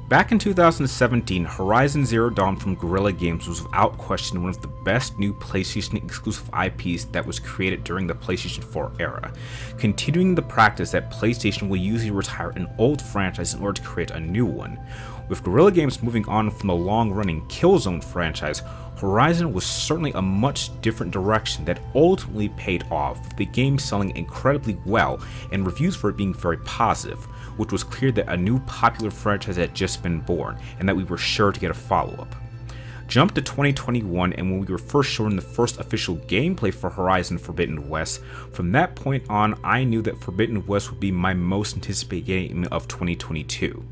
Back in 2017, Horizon Zero Dawn from Guerrilla Games was without question one of the best new PlayStation exclusive IPs that was created during the PlayStation 4 era, continuing the practice that PlayStation will usually retire an old franchise in order to create a new one. With Guerrilla Games moving on from the long-running Killzone franchise, Horizon was certainly a much different direction that ultimately paid off, with the game selling incredibly well and reviews for it being very positive, which was clear that a new popular franchise had just been born and that we were sure to get a follow-up. Jump to 2021, and when we were first shown the first official gameplay for Horizon Forbidden West, from that point on I knew that Forbidden West would be my most anticipated game of 2022.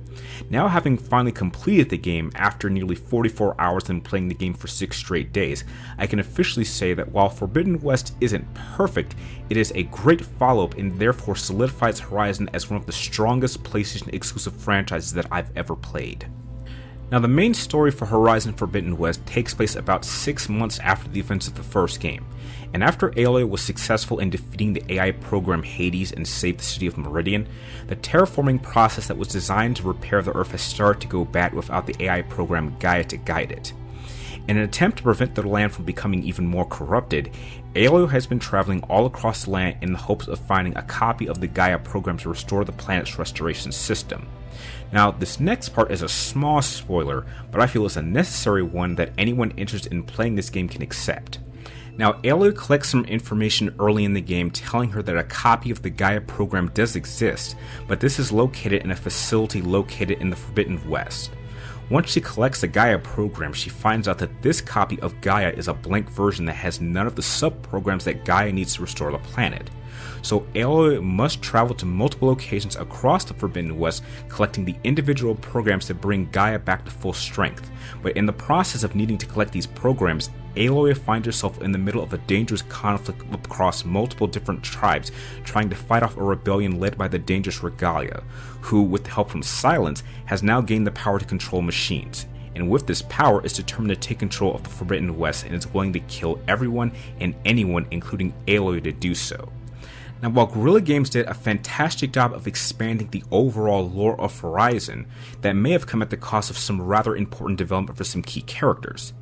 Now, having finally completed the game after nearly 44 hours and playing the game for 6 straight days, I can officially say that while Forbidden West isn't perfect, it is a great follow-up and therefore solidifies Horizon as one of the strongest PlayStation exclusive franchises that I've ever played. Now, the main story for Horizon Forbidden West takes place about 6 months after the events of the first game, and after Aloy was successful in defeating the AI program Hades and saved the city of Meridian, the terraforming process that was designed to repair the Earth has started to go bad without the AI program Gaia to guide it. In an attempt to prevent the land from becoming even more corrupted, Aloy has been traveling all across the land in the hopes of finding a copy of the Gaia program to restore the planet's restoration system. Now, this next part is a small spoiler, but I feel it's a necessary one that anyone interested in playing this game can accept. Now, Aloy collects some information early in the game telling her that a copy of the Gaia program does exist, but this is located in a facility located in the Forbidden West. Once she collects the Gaia program, she finds out that this copy of Gaia is a blank version that has none of the sub-programs that Gaia needs to restore the planet. So Aloy must travel to multiple locations across the Forbidden West, collecting the individual programs to bring Gaia back to full strength. But in the process of needing to collect these programs, Aloy finds herself in the middle of a dangerous conflict across multiple different tribes, trying to fight off a rebellion led by the dangerous Regalia, who, with the help from Silence, has now gained the power to control machines. And with this power is determined to take control of the Forbidden West and is willing to kill everyone and anyone, including Aloy, to do so. Now, while Guerrilla Games did a fantastic job of expanding the overall lore of Horizon, that may have come at the cost of some rather important development for some key characters.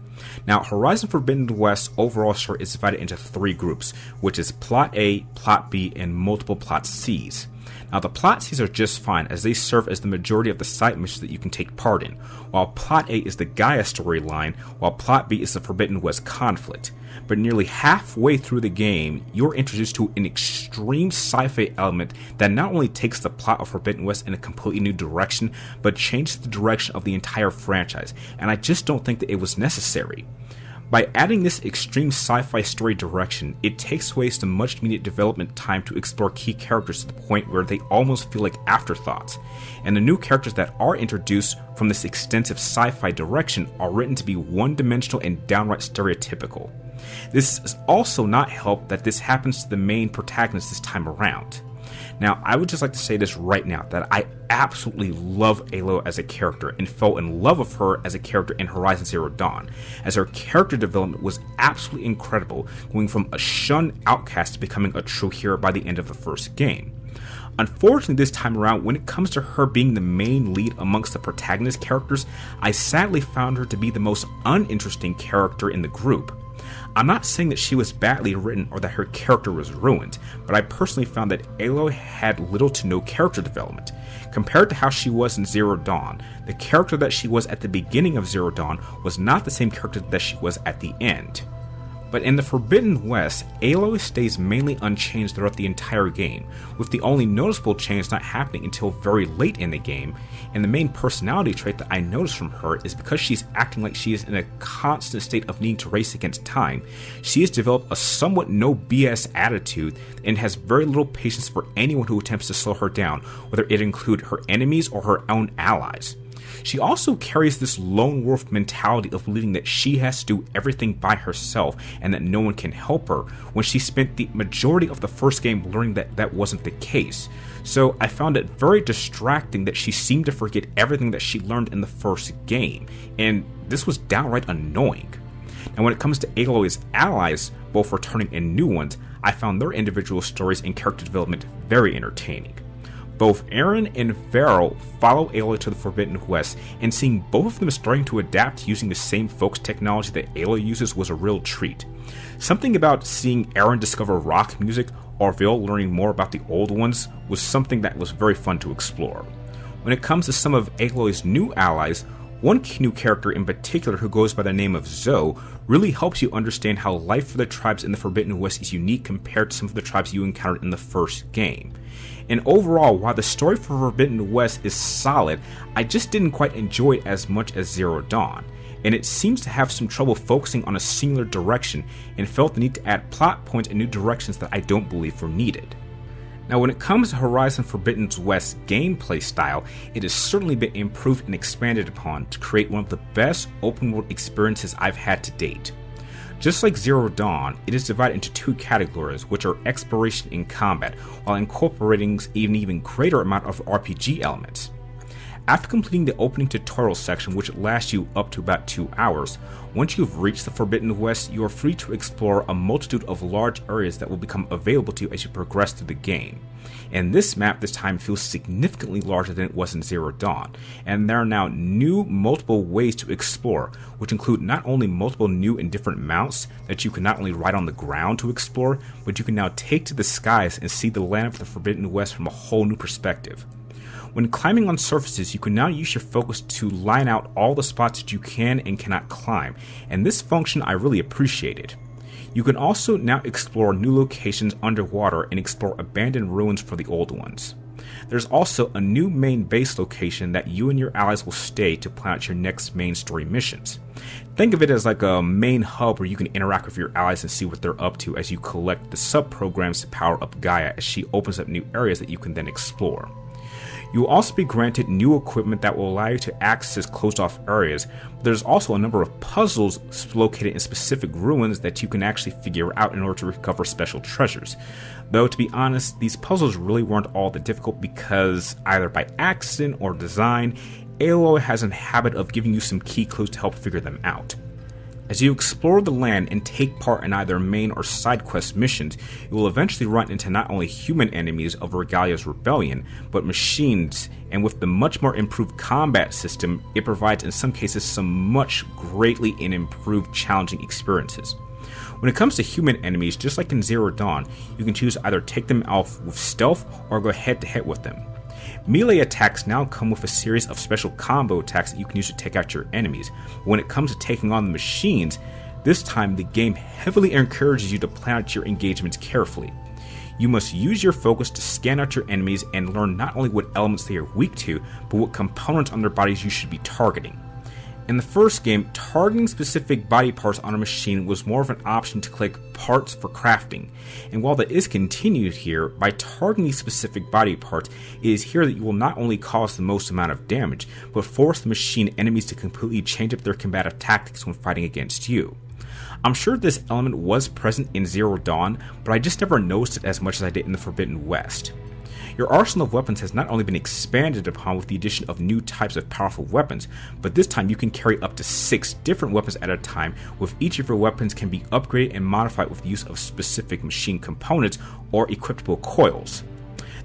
Now, Horizon Forbidden West's overall story is divided into 3 groups, which is Plot A, Plot B, and multiple Plot Cs. Now, the Plot Cs are just fine, as they serve as the majority of the side missions that you can take part in, while Plot A is the Gaia storyline, while Plot B is the Forbidden West conflict. But nearly halfway through the game, you're introduced to an extreme sci-fi element that not only takes the plot of Forbidden West in a completely new direction, but changes the direction of the entire franchise, and I just don't think that it was necessary. By adding this extreme sci-fi story direction, it takes away some much needed development time to explore key characters to the point where they almost feel like afterthoughts, and the new characters that are introduced from this extensive sci-fi direction are written to be one-dimensional and downright stereotypical. This is also not helped that this happens to the main protagonist this time around. Now, I would just like to say this right now, that I absolutely love Aloy as a character and fell in love with her as a character in Horizon Zero Dawn, as her character development was absolutely incredible, going from a shunned outcast to becoming a true hero by the end of the first game. Unfortunately, this time around, when it comes to her being the main lead amongst the protagonist characters, I sadly found her to be the most uninteresting character in the group. I'm not saying that she was badly written or that her character was ruined, but I personally found that Aloy had little to no character development. Compared to how she was in Zero Dawn, the character that she was at the beginning of Zero Dawn was not the same character that she was at the end. But in the Forbidden West, Aloy stays mainly unchanged throughout the entire game, with the only noticeable change not happening until very late in the game, and the main personality trait that I noticed from her is because she's acting like she is in a constant state of needing to race against time, she has developed a somewhat no BS attitude and has very little patience for anyone who attempts to slow her down, whether it include her enemies or her own allies. She also carries this lone wolf mentality of believing that she has to do everything by herself and that no one can help her, when she spent the majority of the first game learning that that wasn't the case. So I found it very distracting that she seemed to forget everything that she learned in the first game, and this was downright annoying. Now, when it comes to Aloy's allies, both returning and new ones, I found their individual stories and character development very entertaining. Both Aaron and Varel follow Aloy to the Forbidden West, and seeing both of them starting to adapt using the same Focus technology that Aloy uses was a real treat. Something about seeing Aaron discover rock music or Varel learning more about the old ones was something that was very fun to explore. When it comes to some of Aloy's new allies, one new character in particular who goes by the name of Zoe really helps you understand how life for the tribes in the Forbidden West is unique compared to some of the tribes you encountered in the first game. And overall, while the story for Forbidden West is solid, I just didn't quite enjoy it as much as Zero Dawn, and it seems to have some trouble focusing on a singular direction and felt the need to add plot points and new directions that I don't believe were needed. Now, when it comes to Horizon Forbidden West's gameplay style, it has certainly been improved and expanded upon to create one of the best open world experiences I've had to date. Just like Zero Dawn, it is divided into two categories, which are exploration and combat, while incorporating an even greater amount of RPG elements. After completing the opening tutorial section, which lasts you up to about 2 hours, once you've reached the Forbidden West, you are free to explore a multitude of large areas that will become available to you as you progress through the game. And this map this time feels significantly larger than it was in Zero Dawn, and there are now new multiple ways to explore, which include not only multiple new and different mounts that you can not only ride on the ground to explore, but you can now take to the skies and see the land of the Forbidden West from a whole new perspective. When climbing on surfaces, you can now use your focus to line out all the spots that you can and cannot climb, and this function I really appreciated. You can also now explore new locations underwater and explore abandoned ruins for the old ones. There's also a new main base location that you and your allies will stay to plan out your next main story missions. Think of it as like a main hub where you can interact with your allies and see what they're up to as you collect the sub-programs to power up Gaia as she opens up new areas that you can then explore. You will also be granted new equipment that will allow you to access closed off areas, but there's also a number of puzzles located in specific ruins that you can actually figure out in order to recover special treasures. Though to be honest, these puzzles really weren't all that difficult because, either by accident or design, Aloy has a habit of giving you some key clues to help figure them out. As you explore the land and take part in either main or side quest missions, you will eventually run into not only human enemies of Regalia's rebellion, but machines, and with the much more improved combat system, it provides in some cases some much greatly improved challenging experiences. When it comes to human enemies, just like in Zero Dawn, you can choose to either take them out with stealth or go head to head with them. Melee attacks now come with a series of special combo attacks that you can use to take out your enemies. But when it comes to taking on the machines, this time the game heavily encourages you to plan out your engagements carefully. You must use your focus to scan out your enemies and learn not only what elements they are weak to, but what components on their bodies you should be targeting. In the first game, targeting specific body parts on a machine was more of an option to collect parts for crafting, and while that is continued here, by targeting specific body parts, it is here that you will not only cause the most amount of damage, but force the machine enemies to completely change up their combative tactics when fighting against you. I'm sure this element was present in Zero Dawn, but I just never noticed it as much as I did in the Forbidden West. Your arsenal of weapons has not only been expanded upon with the addition of new types of powerful weapons, but this time you can carry up to 6 different weapons at a time, with each of your weapons can be upgraded and modified with the use of specific machine components or equipable coils.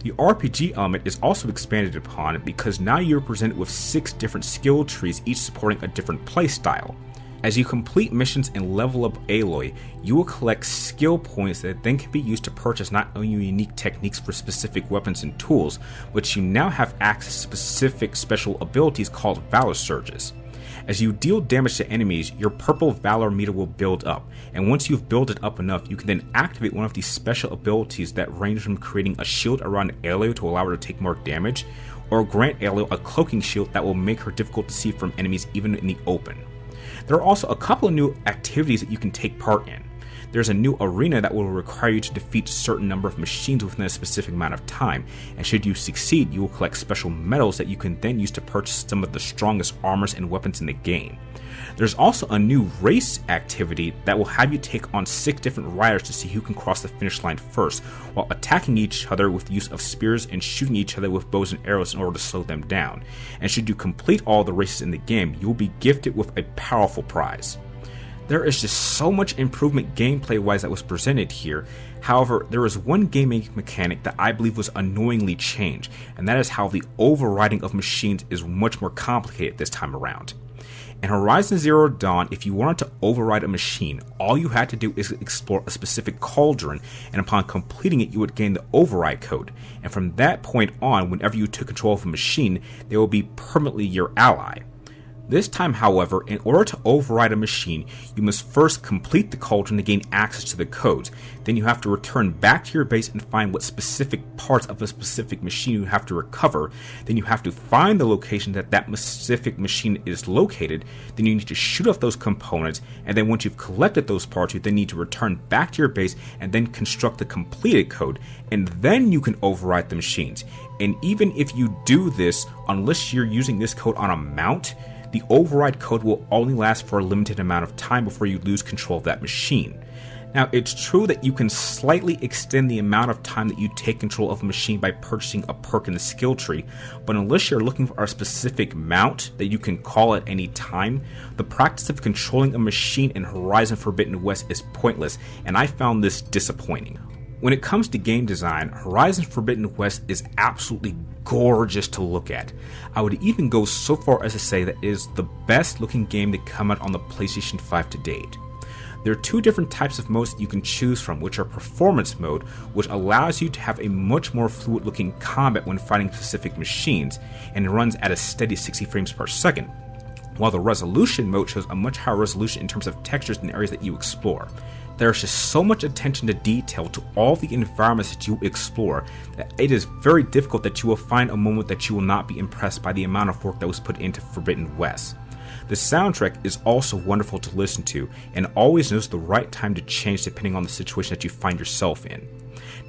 The RPG element is also expanded upon because now you're presented with 6 different skill trees, each supporting a different playstyle. As you complete missions and level up Aloy, you will collect skill points that then can be used to purchase not only unique techniques for specific weapons and tools, but you now have access to specific special abilities called Valor Surges. As you deal damage to enemies, your purple Valor meter will build up, and once you've built it up enough, you can then activate one of these special abilities that range from creating a shield around Aloy to allow her to take more damage, or grant Aloy a cloaking shield that will make her difficult to see from enemies even in the open. There are also a couple of new activities that you can take part in. There's a new arena that will require you to defeat a certain number of machines within a specific amount of time, and should you succeed, you will collect special medals that you can then use to purchase some of the strongest armors and weapons in the game. There's also a new race activity that will have you take on 6 different riders to see who can cross the finish line first, while attacking each other with the use of spears and shooting each other with bows and arrows in order to slow them down. And should you complete all the races in the game, you will be gifted with a powerful prize. There is just so much improvement gameplay-wise that was presented here. However, there is one gaming mechanic that I believe was annoyingly changed, and that is how the overriding of machines is much more complicated this time around. In Horizon Zero Dawn, if you wanted to override a machine, all you had to do is explore a specific cauldron, and upon completing it you would gain the override code, and from that point on, whenever you took control of a machine, they will be permanently your ally. This time, however, in order to override a machine, you must first complete the cauldron to gain access to the codes. Then you have to return back to your base and find what specific parts of a specific machine you have to recover. Then you have to find the location that that specific machine is located. Then you need to shoot off those components. And then once you've collected those parts, you then need to return back to your base and then construct the completed code. And then you can override the machines. And even if you do this, unless you're using this code on a mount, the override code will only last for a limited amount of time before you lose control of that machine. Now, it's true that you can slightly extend the amount of time that you take control of a machine by purchasing a perk in the skill tree, but unless you're looking for a specific mount that you can call at any time, the practice of controlling a machine in Horizon Forbidden West is pointless, and I found this disappointing. When it comes to game design, Horizon Forbidden West is absolutely gorgeous to look at. I would even go so far as to say that it is the best looking game to come out on the PlayStation 5 to date. There are two different types of modes that you can choose from, which are Performance Mode, which allows you to have a much more fluid looking combat when fighting specific machines, and it runs at a steady 60 frames per second, while the Resolution Mode shows a much higher resolution in terms of textures in areas that you explore. There's just so much attention to detail to all the environments that you explore that it is very difficult that you will find a moment that you will not be impressed by the amount of work that was put into Forbidden West. The soundtrack is also wonderful to listen to and always knows the right time to change depending on the situation that you find yourself in.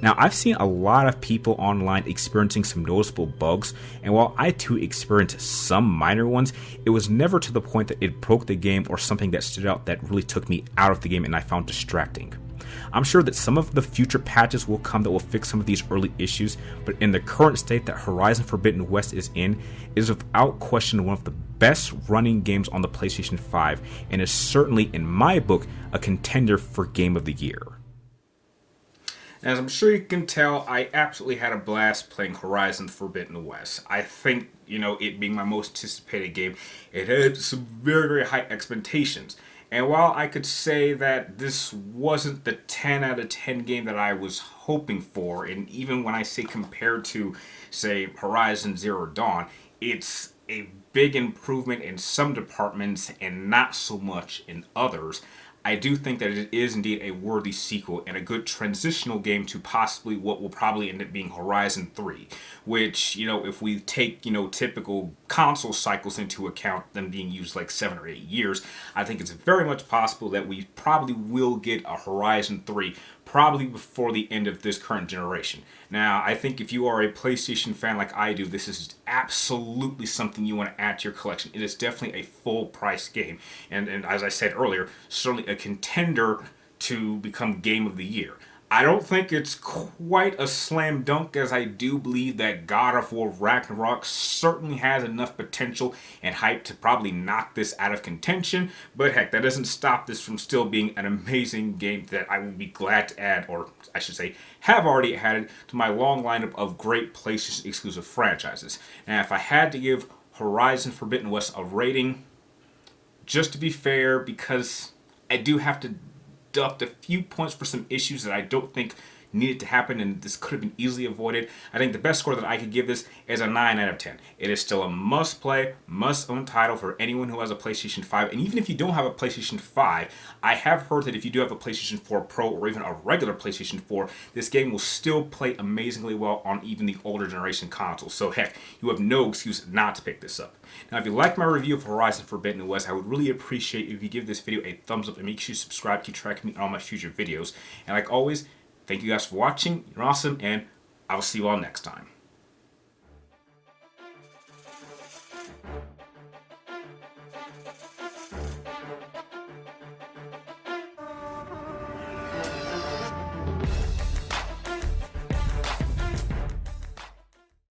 Now, I've seen a lot of people online experiencing some noticeable bugs, and while I too experienced some minor ones, it was never to the point that it broke the game or something that stood out that really took me out of the game and I found distracting. I'm sure that some of the future patches will come that will fix some of these early issues, but in the current state that Horizon Forbidden West is in, it is without question one of the best running games on the PlayStation 5, and is certainly, in my book, a contender for Game of the Year. As I'm sure you can tell, I absolutely had a blast playing Horizon Forbidden West. I think, it being my most anticipated game, it had some very, very high expectations. And while I could say that this wasn't the 10 out of 10 game that I was hoping for, and even when I say compared to, say, Horizon Zero Dawn, it's a big improvement in some departments and not so much in others, I do think that it is indeed a worthy sequel and a good transitional game to possibly what will probably end up being Horizon 3, which, if we take, typical console cycles into account, them being used like 7 or 8 years, I think it's very much possible that we probably will get a Horizon 3 probably before the end of this current generation. Now, I think if you are a PlayStation fan like I do, this is absolutely something you want to add to your collection. It is definitely a full price game. And as I said earlier, certainly a contender to become Game of the Year. I don't think it's quite a slam dunk, as I do believe that God of War Ragnarok certainly has enough potential and hype to probably knock this out of contention, but heck, that doesn't stop this from still being an amazing game that I would be glad to add, or I should say, have already added to my long lineup of great PlayStation exclusive franchises. And if I had to give Horizon Forbidden West a rating, just to be fair, because I do have to deduct a few points for some issues that I don't think needed to happen, and this could have been easily avoided. I think the best score that I could give this is a 9 out of 10. It is still a must-play, must-own title for anyone who has a PlayStation 5, and even if you don't have a PlayStation 5, I have heard that if you do have a PlayStation 4 Pro or even a regular PlayStation 4, this game will still play amazingly well on even the older generation consoles. So heck, you have no excuse not to pick this up. Now, if you like my review of Horizon Forbidden West, I would really appreciate if you give this video a thumbs up and make sure you subscribe, keep tracking me on all my future videos. And like always, thank you guys for watching. You're awesome, and I will see you all next time.